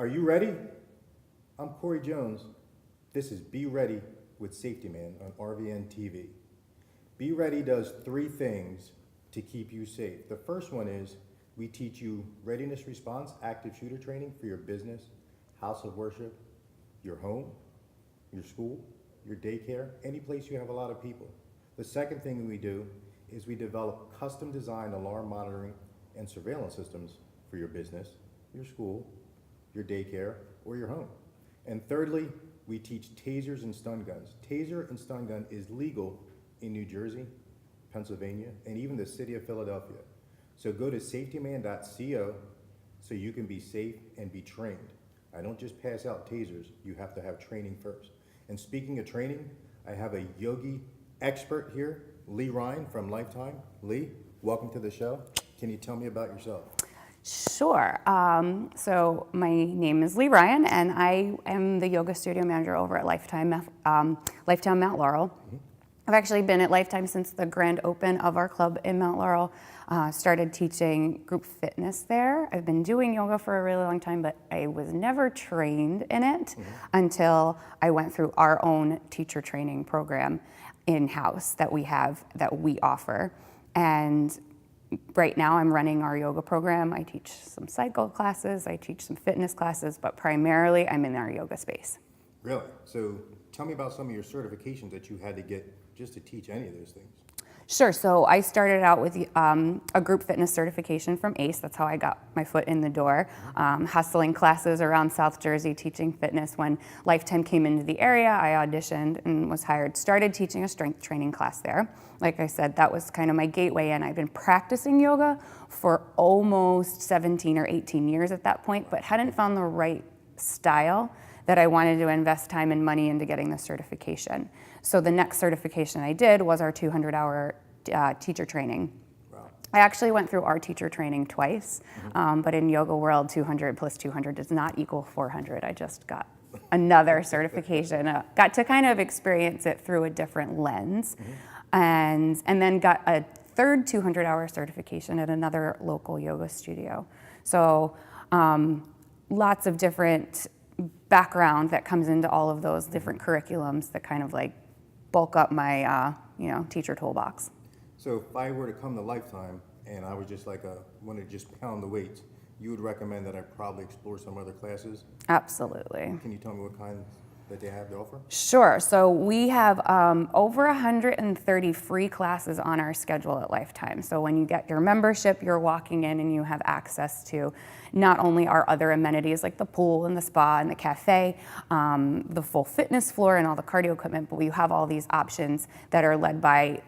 Are you ready? I'm Corey Jones. This is Be Ready with Safety Man on RVNTV. Be Ready does 3 things to keep you safe. The first one is we teach you readiness response, active shooter training for your business, house of worship, your home, your school, your daycare, any place you have a lot of people. The second thing we do is we develop custom designed alarm monitoring and surveillance systems for your business, your school, your daycare, or your home. And thirdly, we teach tasers and stun guns. Taser and stun gun is legal in New Jersey, Pennsylvania, and even the city of Philadelphia. So go to safetyman.co so you can be safe and be trained. I don't just pass out tasers, you have to have training first. And speaking of training, I have a yogi expert here, Leigh Ryan from Lifetime. Leigh, welcome to the show. Can you tell me about yourself? Sure. So my name is Leigh Ryan, and I am the yoga studio manager over at Lifetime Mount Laurel. Mm-hmm. I've actually been at Lifetime since the grand open of our club in Mount Laurel. Started teaching group fitness there. I've been doing yoga for a really long time, but I was never trained in it until I went through our own teacher training program in-house that we offer. And right now I'm running our yoga program. I teach some cycle classes, I teach some fitness classes, but primarily I'm in our yoga space. Really? So tell me about some of your certifications that you had to get just to teach any of those things. Sure. So I started out with a group fitness certification from ACE. That's how I got my foot in the door. Hustling classes around South Jersey, teaching fitness. When Lifetime came into the area, I auditioned and was hired. Started teaching a strength training class there. Like I said, that was kind of my gateway in. I've been practicing yoga for almost 17 or 18 years at that point, but hadn't found the right style that I wanted to invest time and money into getting the certification. So the next certification I did was our 200-hour teacher training. Wow. I actually went through our teacher training twice, but in yoga world, 200 plus 200 does not equal 400. I just got another certification, got to kind of experience it through a different lens, and then got a third 200-hour certification at another local yoga studio. So lots of different background that comes into all of those different curriculums that kind of like bulk up my teacher toolbox. So if I were to come to Lifetime and I was just like wanted to just pound the weights, you would recommend that I probably explore some other classes? Absolutely. Can you tell me what kinds that they have to offer? Sure. So we have over 130 free classes on our schedule at Lifetime. So when you get your membership, you're walking in and you have access to not only our other amenities like the pool and the spa and the cafe, the full fitness floor and all the cardio equipment, but we have all these options that are led by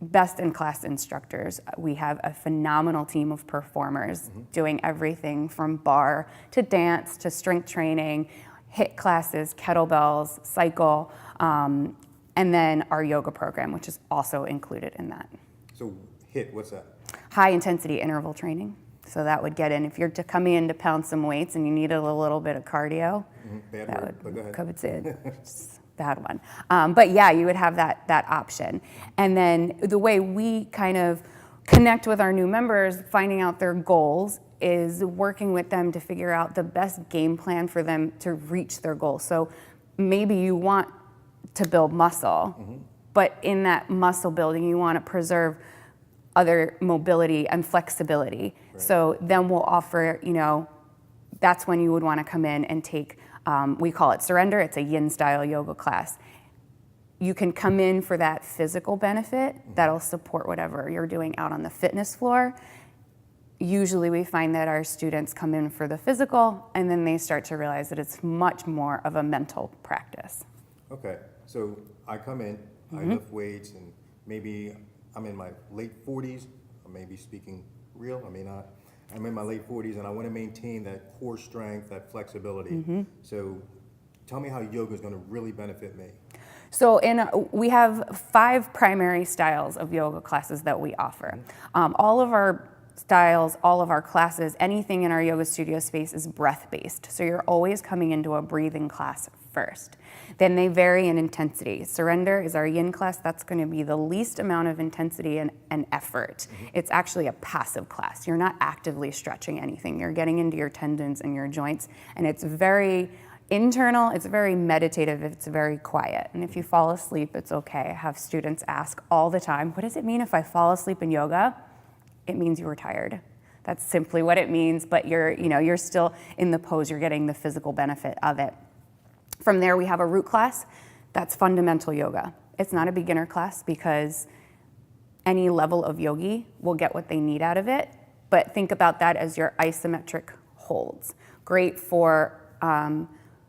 best-in-class instructors. We have a phenomenal team of performers doing everything from bar to dance to strength training, HIIT classes, kettlebells, cycle, and then our yoga program, which is also included in that. So HIIT, what's that? High intensity interval training. So that would get in, if you're coming in to pound some weights and you needed a little bit of cardio, Bad that word, but go ahead. Could say it's a bad one. But yeah, you would have that option. And then the way we kind of connect with our new members, finding out their goals, is working with them to figure out the best game plan for them to reach their goals. So maybe you want to build muscle, but in that muscle building, you want to preserve other mobility and flexibility. Right. So then we'll offer, that's when you would want to come in and take, we call it Surrender. It's a yin style yoga class. You can come in for that physical benefit that'll support whatever you're doing out on the fitness floor. Usually we find that our students come in for the physical and then they start to realize that it's much more of a mental practice. Okay, so I come in, I lift weights, and maybe I'm in my late 40s, I may be speaking real, I may not. I'm in my late 40s and I want to maintain that core strength, that flexibility. So tell me how yoga is going to really benefit me. So we have 5 primary styles of yoga classes that we offer. All of our styles, all of our classes, anything in our yoga studio space is breath-based. So you're always coming into a breathing class first. Then they vary in intensity. Surrender is our yin class. That's going to be the least amount of intensity and effort. It's actually a passive class. You're not actively stretching anything. You're getting into your tendons and your joints, and it's very internal, it's very meditative, it's very quiet. And if you fall asleep, it's okay. I have students ask all the time, what does it mean if I fall asleep in yoga? It means you were tired. That's simply what it means, but you're still in the pose, you're getting the physical benefit of it. From there, we have a root class. That's fundamental yoga. It's not a beginner class because any level of yogi will get what they need out of it, but think about that as your isometric holds. Great for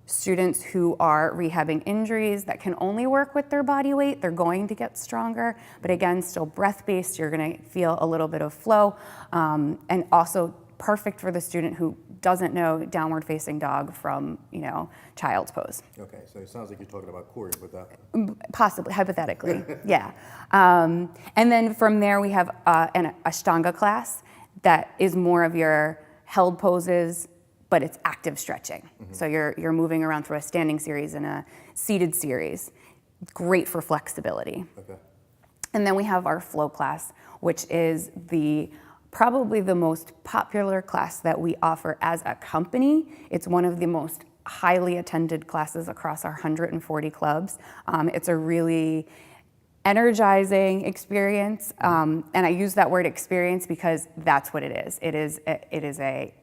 students who are rehabbing injuries that can only work with their body weight. They're going to get stronger, but again, still breath-based. You're gonna feel a little bit of flow, and also perfect for the student who doesn't know downward facing dog from, child's pose. Okay, so it sounds like you're talking about Corey with that. Possibly, hypothetically, yeah. And then from there we have an Ashtanga class that is more of your held poses, but it's active stretching. So you're moving around through a standing series and a seated series. Great for flexibility. Okay. And then we have our flow class, which is probably the most popular class that we offer as a company. It's one of the most highly attended classes across our 140 clubs. It's a really energizing experience, and I use that word experience because that's what it is. It is a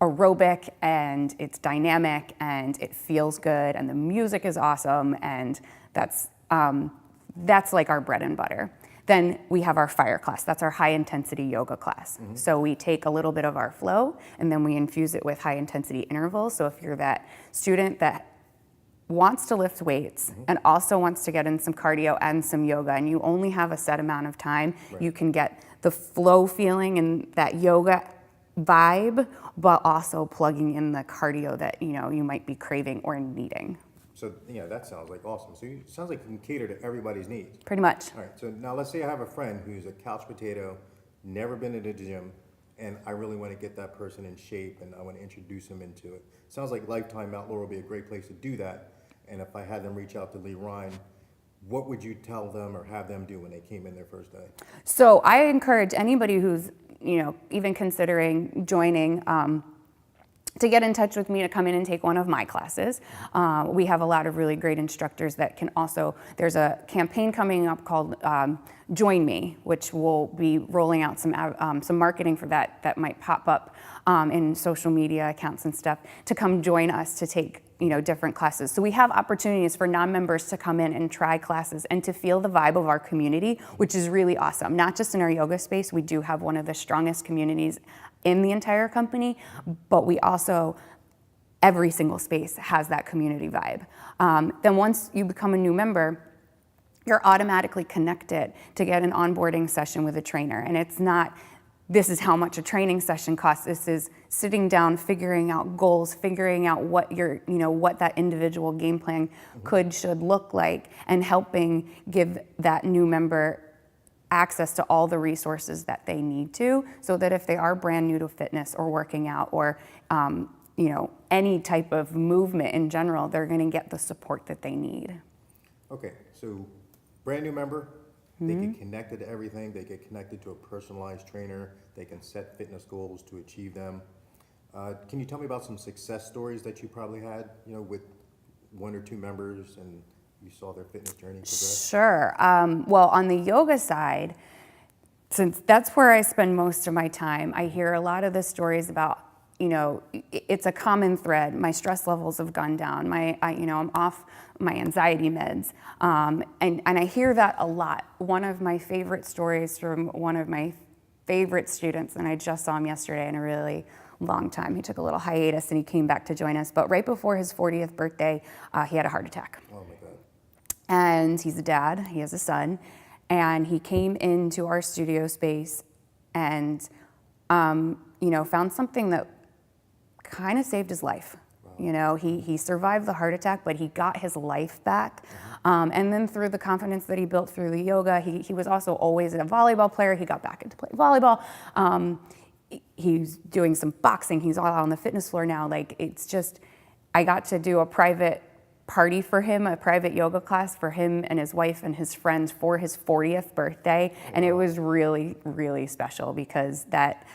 aerobic, and it's dynamic, and it feels good, and the music is awesome, and that's like our bread and butter. Then we have our fire class. That's our high intensity yoga class. So we take a little bit of our flow and then we infuse it with high intensity intervals. So if you're that student that wants to lift weights and also wants to get in some cardio and some yoga, and you only have a set amount of time, you can get the flow feeling and that yoga vibe, but also plugging in the cardio that you might be craving or needing. So, that sounds like awesome. So it sounds like you can cater to everybody's needs. Pretty much. All right, so now let's say I have a friend who's a couch potato, never been in a gym, and I really want to get that person in shape and I want to introduce them into it. Sounds like Lifetime Outlaw would be a great place to do that. And if I had them reach out to Leigh Ryan, what would you tell them or have them do when they came in their first day? So I encourage anybody who's, even considering joining, to get in touch with me to come in and take one of my classes. We have a lot of really great instructors that can also, there's a campaign coming up called Join Me, which will be rolling out some marketing for that might pop up in social media accounts and stuff to come join us to take different classes. So we have opportunities for non-members to come in and try classes and to feel the vibe of our community, which is really awesome. Not just in our yoga space, we do have one of the strongest communities in the entire company, but we also, every single space has that community vibe. Then once you become a new member, you're automatically connected to get an onboarding session with a trainer. And it's not, this is how much a training session costs. This is sitting down, figuring out goals, figuring out what what that individual game plan should look like, and helping give that new member access to all the resources that they need to, so that if they are brand new to fitness or working out or any type of movement in general, they're going to get the support that they need. Okay, so brand new member, they get connected to everything. They get connected to a personalized trainer. They can set fitness goals to achieve them. Can you tell me about some success stories that you probably had, with one or two members and you saw their fitness journey progress? Sure. Well, on the yoga side, since that's where I spend most of my time, I hear a lot of the stories about, it's a common thread. My stress levels have gone down. I'm off my anxiety meds. And I hear that a lot. One of my favorite stories from one of my favorite students, and I just saw him yesterday in a really long time. He took a little hiatus and he came back to join us. But right before his 40th birthday, he had a heart attack. Oh my God. And he's a dad, he has a son, and he came into our studio space and, found something that kind of saved his life. You know, he survived the heart attack, but he got his life back. And then through the confidence that he built through the yoga, he was also always a volleyball player. He got back into playing volleyball. He's doing some boxing. He's all out on the fitness floor now. Like, it's just, I got to do a private party for him, a private yoga class for him and his wife and his friends for his 40th birthday. And it was really, really special because that,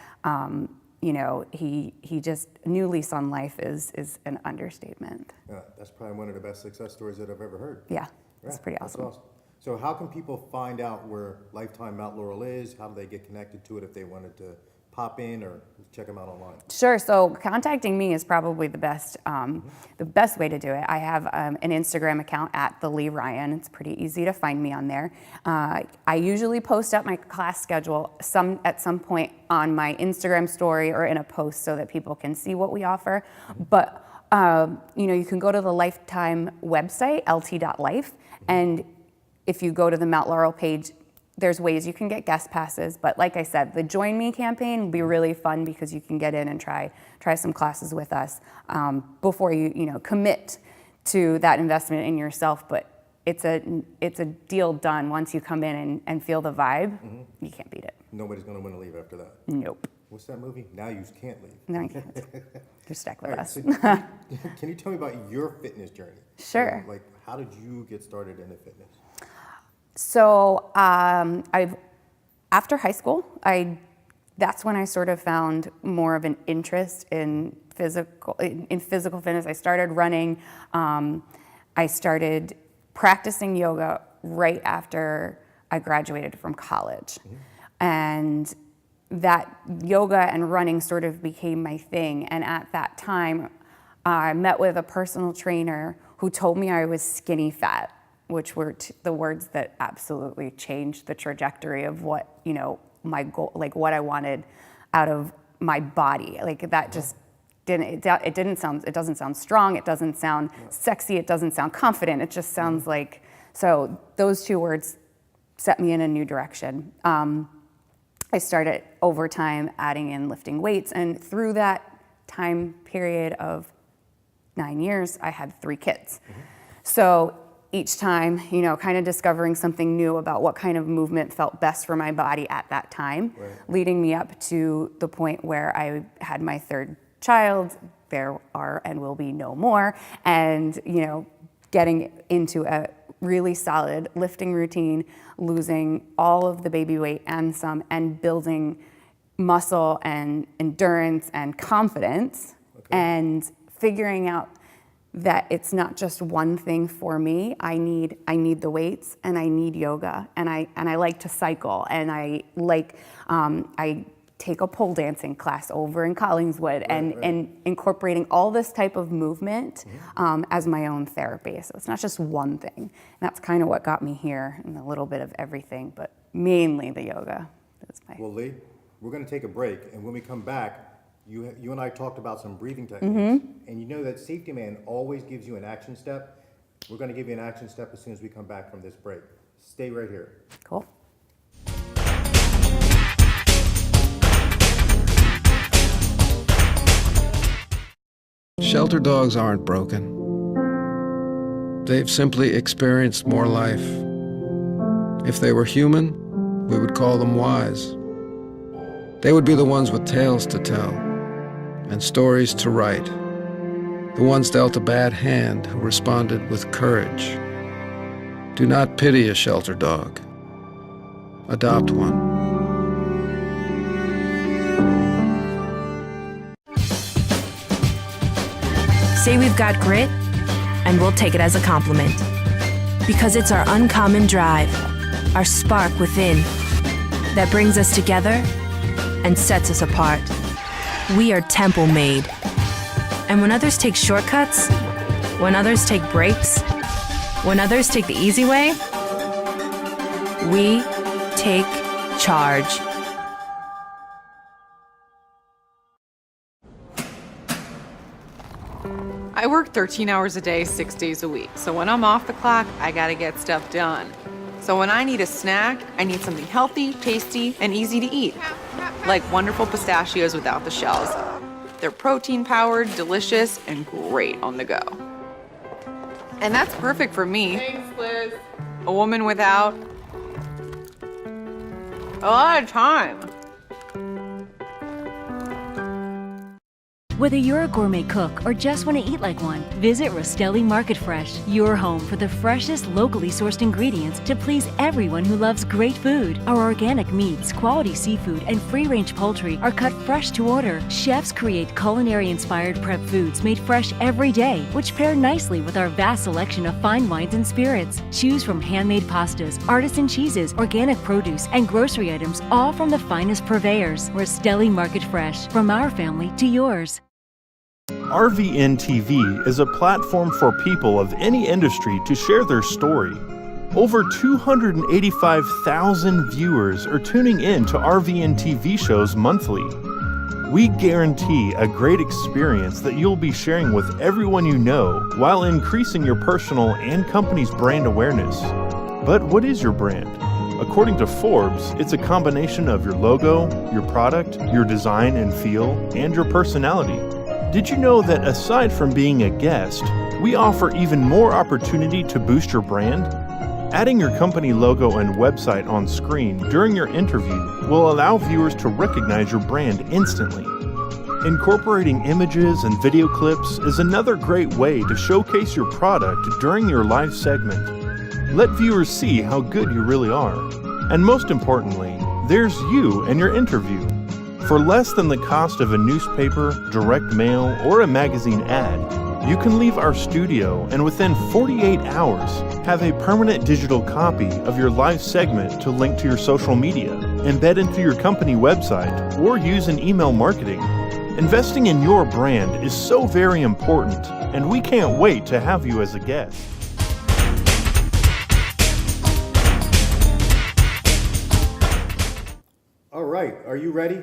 you know, he just, new lease on life is an understatement. Yeah, that's probably one of the best success stories that I've ever heard. Yeah, it's pretty awesome. That's awesome. So how can people find out where Lifetime Mount Laurel is? How do they get connected to it if they wanted to pop in or check them out online? Sure. So contacting me is probably the best way to do it. I have an Instagram account at the Leigh Ryan. It's pretty easy to find me on there. I usually post up my class schedule at some point on my Instagram story or in a post so that people can see what we offer. But you know, you can go to the Lifetime website, lt.life, and if you go to the Mount Laurel page, there's ways you can get guest passes, but like I said, the Join Me campaign will be really fun because you can get in and try some classes with us before you commit to that investment in yourself. But it's a deal done once you come in and feel the vibe. You can't beat it. Nobody's going to want to leave after that. Nope. What's that movie? Now You Can't Leave. No, you can't. You're stuck with All right, us. so can you tell me about your fitness journey? Sure. Like, how did you get started into fitness? So after high school, that's when I sort of found more of an interest in physical fitness. I started running. I started practicing yoga right after I graduated from college. And that yoga and running sort of became my thing. And at that time, I met with a personal trainer who told me I was skinny fat, which were the words that absolutely changed the trajectory of what, my goal, like what I wanted out of my body. Like that just it doesn't sound strong, it doesn't sound sexy, it doesn't sound confident, it just sounds like, so those two words set me in a new direction. I started over time adding in lifting weights, and through that time period of 9 years, I had 3 kids. So each time, kind of discovering something new about what kind of movement felt best for my body at that time, leading me up to the point where I had my 3rd child. There are and will be no more. And, getting into a really solid lifting routine, losing all of the baby weight and some, and building muscle and endurance and confidence, and figuring out that it's not just one thing for me. I need the weights, and I need yoga, and I like to cycle, and I take a pole dancing class over in Collingswood, and incorporating all this type of movement as my own therapy. So it's not just one thing. And that's kind of what got me here, and a little bit of everything, but mainly the yoga. Well, Leigh, we're going to take a break, and when we come back, you and I talked about some breathing techniques, and you know that Safety Man always gives you an action step. We're going to give you an action step as soon as we come back from this break. Stay right here. Cool. Shelter dogs aren't broken. They've simply experienced more life. If they were human, we would call them wise. They would be the ones with tales to tell and stories to write, the ones dealt a bad hand who responded with courage. Do not pity a shelter dog. Adopt one. Say we've got grit, and we'll take it as a compliment. Because it's our uncommon drive, our spark within, that brings us together and sets us apart. We are temple made. And when others take shortcuts, when others take breaks, when others take the easy way, we take charge. I work 13 hours a day, 6 days a week. So when I'm off the clock, I gotta get stuff done. So when I need a snack, I need something healthy, tasty, and easy to eat. Like wonderful pistachios without the shells. They're protein-powered, delicious, and great on the go. And that's perfect for me. Thanks, Liz. A woman without a lot of time. Whether you're a gourmet cook or just want to eat like one, visit Rostelli Market Fresh, your home for the freshest, locally sourced ingredients to please everyone who loves great food. Our organic meats, quality seafood, and free-range poultry are cut fresh to order. Chefs create culinary-inspired prep foods made fresh every day, which pair nicely with our vast selection of fine wines and spirits. Choose from handmade pastas, artisan cheeses, organic produce, and grocery items, all from the finest purveyors. Rostelli Market Fresh, from our family to yours. RVNTV is a platform for people of any industry to share their story. Over 285,000 viewers are tuning in to RVNTV shows monthly. We guarantee a great experience that you'll be sharing with everyone you know while increasing your personal and company's brand awareness. But what is your brand? According to Forbes, it's a combination of your logo, your product, your design and feel, and your personality. Did you know that aside from being a guest, we offer even more opportunity to boost your brand? Adding your company logo and website on screen during your interview will allow viewers to recognize your brand instantly. Incorporating images and video clips is another great way to showcase your product during your live segment. Let viewers see how good you really are. And most importantly, there's you and your interview. For less than the cost of a newspaper, direct mail, or a magazine ad, you can leave our studio and within 48 hours have a permanent digital copy of your live segment to link to your social media, embed into your company website, or use in email marketing. Investing in your brand is so very important, and we can't wait to have you as a guest. All right, are you ready?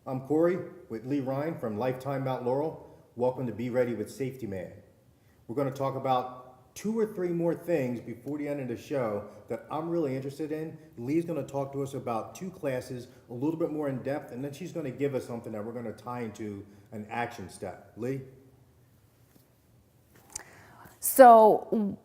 I'm Corey with Leigh from Lifetime Mount Laurel. Welcome to Be Ready with Safety Man. We're going to talk about 2 or 3 more things before the end of the show that I'm really interested in. Leigh's going to talk to us about 2 classes a little bit more in depth, and then she's going to give us something that we're going to tie into an action step. Leigh? So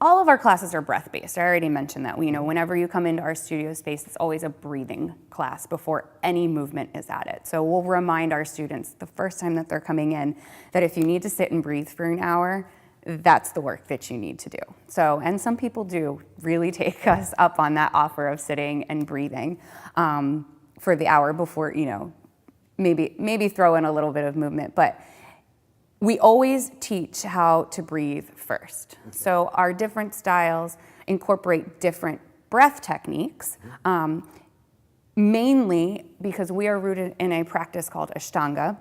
all of our classes are breath-based. I already mentioned that. Whenever you come into our studio space, it's always a breathing class before any movement is added. So we'll remind our students the first time that they're coming in that if you need to sit and breathe for an hour, that's the work that you need to do. So, and some people do really take us up on that offer of sitting and breathing for the hour before, maybe throw in a little bit of movement. But we always teach how to breathe first. So our different styles incorporate different breath techniques, mainly because we are rooted in a practice called Ashtanga.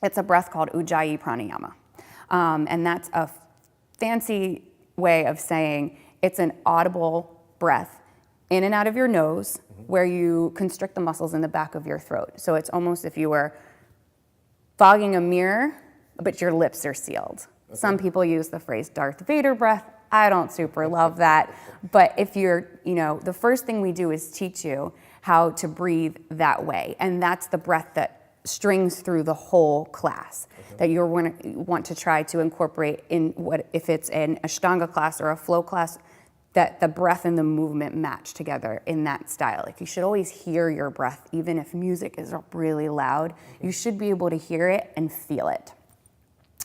It's a breath called Ujjayi Pranayama. And that's a fancy way of saying it's an audible breath in and out of your nose where you constrict the muscles in the back of your throat. So it's almost if you were fogging a mirror, but your lips are sealed. Okay. Some people use the phrase Darth Vader breath. I don't super love that. But if you're, the first thing we do is teach you how to breathe that way. And that's the breath that strings through the whole class, that you want to try to incorporate in if it's an Ashtanga class or a flow class, that the breath and the movement match together in that style. Like you should always hear your breath, even if music is really loud, you should be able to hear it and feel it.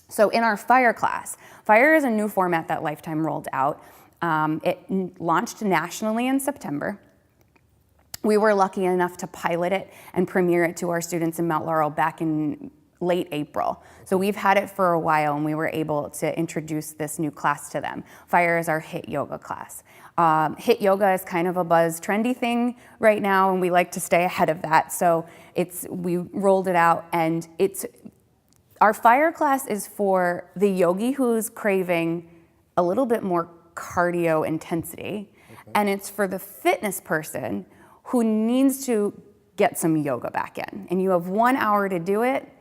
So in our fire class, fire is a new format that Lifetime rolled out. It launched nationally in September. We were lucky enough to pilot it and premiere it to our students in Mount Laurel back in late April. So we've had it for a while and we were able to introduce this new class to them. Fire is our HIIT yoga class. HIIT yoga is kind of a buzz trendy thing right now and we like to stay ahead of that. So we rolled it out and our fire class is for the yogi who's craving a little bit more cardio intensity, and it's for the fitness person who needs to get some yoga back in. And you have 1 hour to do it.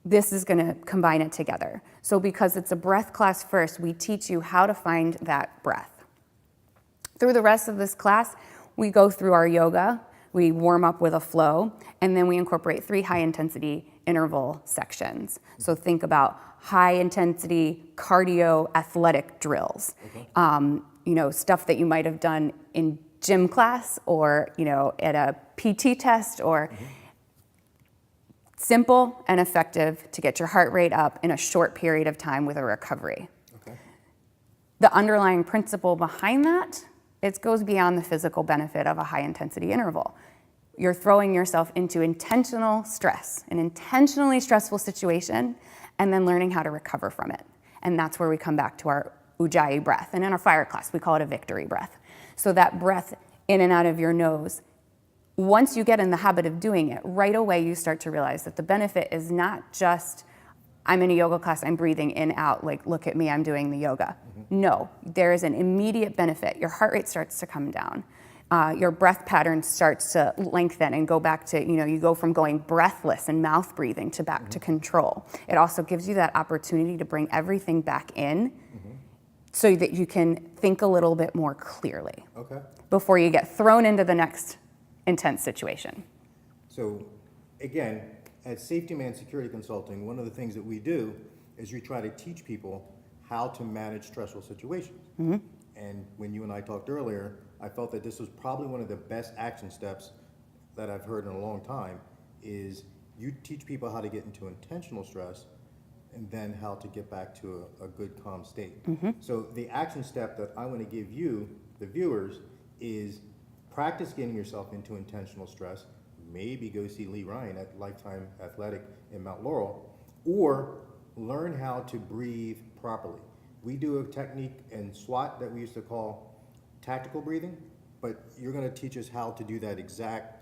This is going to combine it together. So because it's a breath class first, we teach you how to find that breath. Through the rest of this class, we go through our yoga, We warm up with a flow, and then we incorporate 3 high-intensity interval sections. So think about high-intensity cardio athletic drills. Stuff that you might have done in gym class or, at a PT test, or simple and effective to get your heart rate up in a short period of time with a recovery. Okay. The underlying principle behind that, it goes beyond the physical benefit of a high-intensity interval. You're throwing yourself into intentional stress, an intentionally stressful situation, and then learning how to recover from it. And that's where we come back to our Ujjayi breath. And in our fire class, we call it a victory breath. So that breath in and out of your nose, once you get in the habit of doing it, right away you start to realize that the benefit is not just, I'm in a yoga class, I'm breathing in, out, like, look at me, I'm doing the yoga. No, there is an immediate benefit. Your heart rate starts to come down. Your breath pattern starts to lengthen and go back to, you go from going breathless and mouth breathing to back to control. It also gives you that opportunity to bring everything back in so that you can think a little bit more clearly before you get thrown into the next intense situation. So again, at Safety Man Security Consulting, one of the things that we do is we try to teach people how to manage stressful situations. And when you and I talked earlier, I felt that this was probably one of the best action steps that I've heard in a long time, is you teach people how to get into intentional stress and then how to get back to a good, calm state. So the action step that I want to give you, the viewers, is practice getting yourself into intentional stress. Maybe go see Leigh at Lifetime Athletic in Mount Laurel, or learn how to breathe properly. We do a technique in SWAT that we used to call tactical breathing, but you're going to teach us how to do that exact,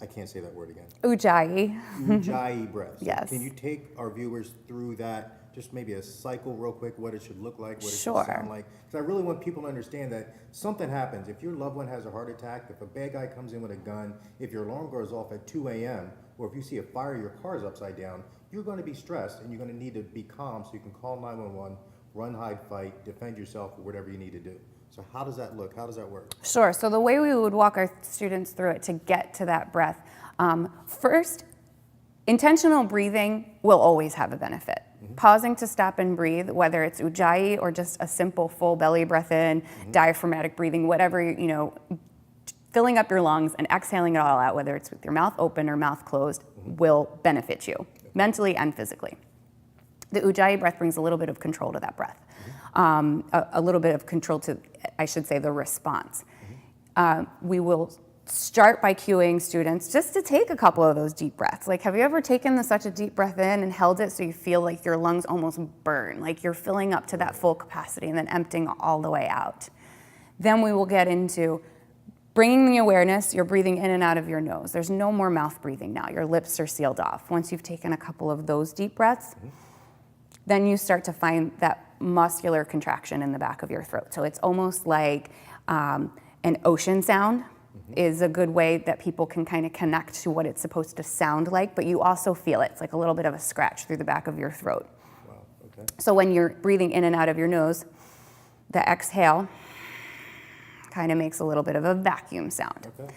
I can't say that word again. Ujjayi. Ujjayi breath. So Yes. Can you take our viewers through that, just maybe a cycle real quick, what it should look like, what it Sure. should sound like? Because I really want people to understand that something happens. If your loved one has a heart attack, if a bad guy comes in with a gun, if your alarm goes off at 2 a.m., or if you see a fire, your car's upside down, you're going to be stressed and you're going to need to be calm so you can call 911, run, hide, fight, defend yourself, or whatever you need to do. So how does that look? How does that work? Sure. So the way we would walk our students through it to get to that breath, first, intentional breathing will always have a benefit. Pausing to stop and breathe, whether it's Ujjayi or just a simple full belly breath in, diaphragmatic breathing, whatever, filling up your lungs and exhaling it all out, whether it's with your mouth open or mouth closed, will benefit you mentally and physically. The Ujjayi breath brings a little bit of control to that breath, a little bit of control to, I should say, the response. We will start by cueing students just to take a couple of those deep breaths. Like, have you ever taken such a deep breath in and held it so you feel like your lungs almost burn, like you're filling up to that full capacity and then emptying all the way out? Then we will get into bringing the awareness, you're breathing in and out of your nose. There's no more mouth breathing now. Your lips are sealed off. Once you've taken a couple of those deep breaths, then you start to find that muscular contraction in the back of your throat. So it's almost like an ocean sound is a good way that people can kind of connect to what it's supposed to sound like, but you also feel it. It's like a little bit of a scratch through the back of your throat. Wow, okay. So when you're breathing in and out of your nose, the exhale kind of makes a little bit of a vacuum sound. Okay.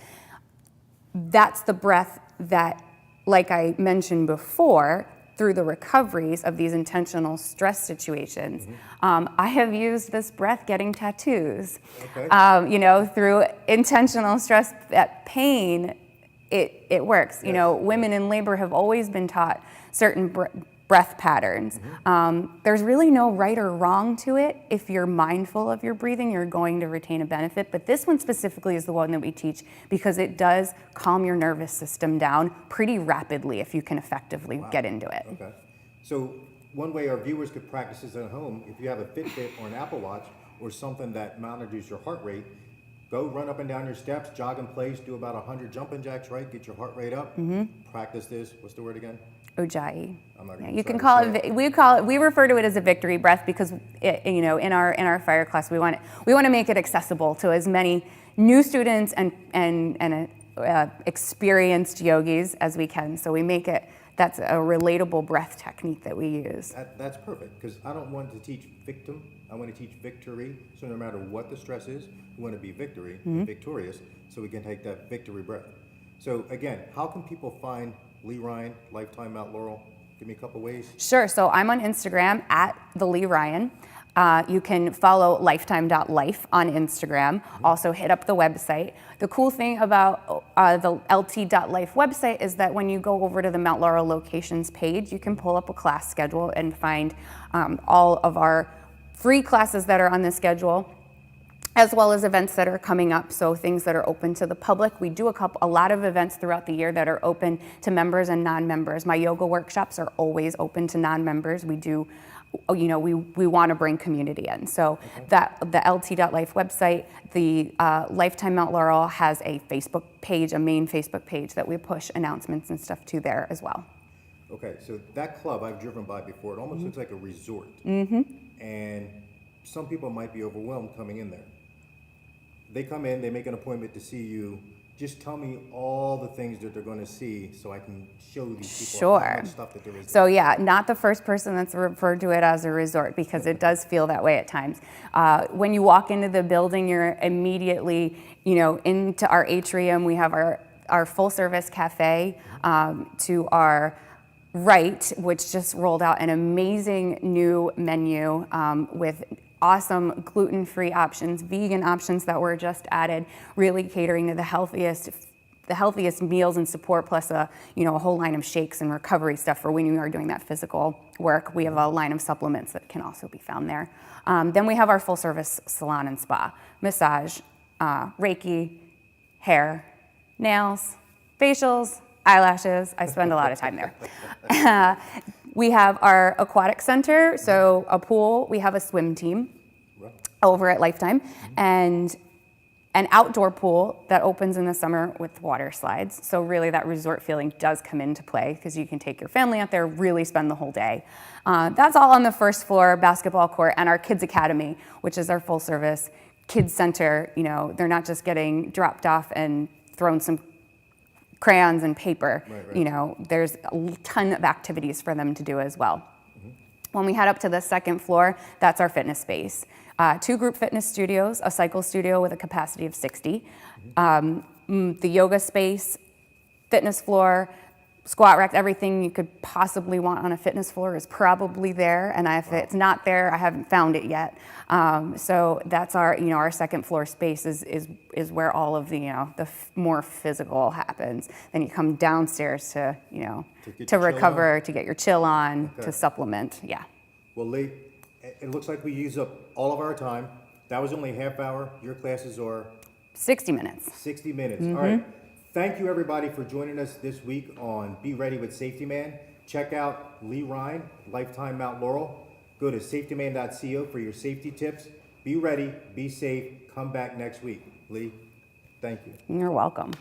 That's the breath that, like I mentioned before, through the recoveries of these intentional stress situations, I have used this breath getting tattoos. Okay. Through intentional stress, that pain, it works. Yes. Women in labor have always been taught certain breath patterns. There's really no right or wrong to it. If you're mindful of your breathing, you're going to retain a benefit. But this one specifically is the one that we teach because it does calm your nervous system down pretty rapidly if you can effectively get into it. Okay. So one way our viewers could practice this at home, if you have a Fitbit or an Apple Watch or something that monitors your heart rate, go run up and down your steps, jog in place, do about 100 jumping jacks, right? Get your heart rate up. Practice this. What's the word again? Ujjayi. I'm not gonna You try can to call say it. We refer to it as a victory breath because in our fire class we want to make it accessible to as many new students and experienced yogis as we can. So we make it that's a relatable breath technique that we use. That's perfect, because I don't want to teach victim, I want to teach victory. So no matter what the stress is, we want to be victorious, so we can take that victory breath. So again, how can people find Leigh Ryan, Lifetime Mount Laurel? Give me a couple ways. Sure, so I'm on Instagram at the Leigh Ryan. You can follow lifetime.life on Instagram. Also hit up the website. The cool thing about the lt.life website is that when you go over to the Mount Laurel locations page, you can pull up a class schedule and find all of our free classes that are on the schedule, as well as events that are coming up, so things that are open to the public. We do a lot of events throughout the year that are open to members and non-members. My yoga workshops are always open to non-members. We do, we want to bring community in. So that the lt.life website, the Lifetime Mount Laurel has a Facebook page, a main Facebook page that we push announcements and stuff to there as well. Okay, so that club I've driven by before, it almost looks like a resort. And some people might be overwhelmed coming in there. They come in, they make an appointment to see you. Just tell me all the things that they're going to see so I can show these people how much stuff that there is. So yeah, not the first person that's referred to it as a resort, because it does feel that way at times. When you walk into the building, you're immediately, into our atrium. We have our full service cafe to our right, which just rolled out an amazing new menu with awesome gluten-free options, vegan options that were just added, really catering to the healthiest meals and support, plus a whole line of shakes and recovery stuff for when you are doing that physical work. We have a line of supplements that can also be found there. Then we have our full-service salon and spa, massage, Reiki, hair, nails, facials, eyelashes. I spend a lot of time there. We have our aquatic center, so a pool. We have a swim team over at Lifetime, and an outdoor pool that opens in the summer with water slides. So really that resort feeling does come into play, because you can take your family out there, really spend the whole day. That's all on the first floor, basketball court, and our Kids Academy, which is our full service kids center. They're not just getting dropped off and thrown some crayons and paper. Right. There's a ton of activities for them to do as well. When we head up to the second floor, that's our fitness space. 2 group fitness studios, a cycle studio with a capacity of 60, the yoga space, fitness floor, squat rack, everything you could possibly want on a fitness floor is probably there, and if it's not there, I haven't found it yet. So that's our second floor space is where all of the more physical happens. Then you come downstairs to recover, to get your chill on, to supplement. Yeah. Well, Leigh, it looks like we use up all of our time. That was only a half hour. Your classes are 60 minutes. 60 minutes. All right. Thank you, everybody, for joining us this week on Be Ready with Safety Man. Check out Leigh Ryan, Lifetime Mount Laurel. Go to safetyman.co for your safety tips. Be ready, be safe. Come back next week. Leigh, thank you. You're welcome.